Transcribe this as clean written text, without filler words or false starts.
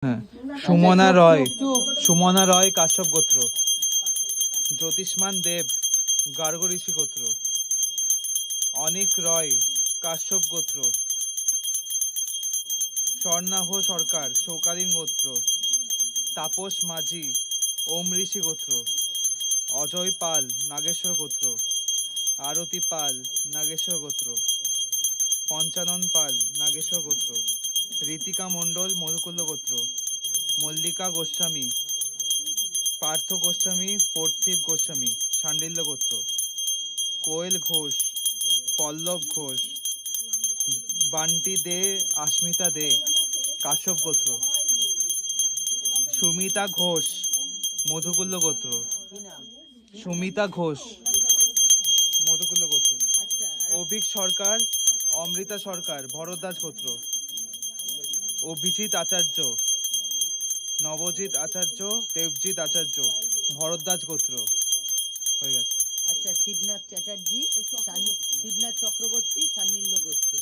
হ্যাঁ, সুমনা রয় কাশ্যপ গোত্র। জ্যোতিষ্মান দেব গার্গ ঋষি গোত্র। অনিক রয় কাশ্যপ গোত্র। স্বর্ণাভ সরকার শৌকালীন গোত্র। তাপস মাঝি ওম ঋষি গোত্র। অজয় পাল নাগেশ্বর গোত্র। আরতি পাল নাগেশ্বর গোত্র। পঞ্চানন পাল নাগেশ্বর গোত্র। ঋতিকা মণ্ডল মধুকুল্ল গোত্র। মল্লিকা গোস্বামী পার্থ গোস্বামী পার্থিব গোস্বামী শাণ্ডিল্য গোত্র। কোয়েল ঘোষ পল্লব ঘোষ। বান্টি দে আস্মিতা দে কাশ্যপ গোত্র। সুমিতা ঘোষ মধুকুল্ল গোত্র। সুমিতা ঘোষ মধুকুল্ল গোত্র। অভিক সরকার অমৃতা সরকার ভরদ্বাজ গোত্র। অভিজিৎ আচার্য নবজিৎ আচার্য দেবজিৎ আচার্য ভরদ্বাজ গোত্র। হয়ে গেছে। আচ্ছা, শিবনাথ চ্যাটার্জি শিবনাথ চক্রবর্তী শাণ্ডিল্য গোত্র।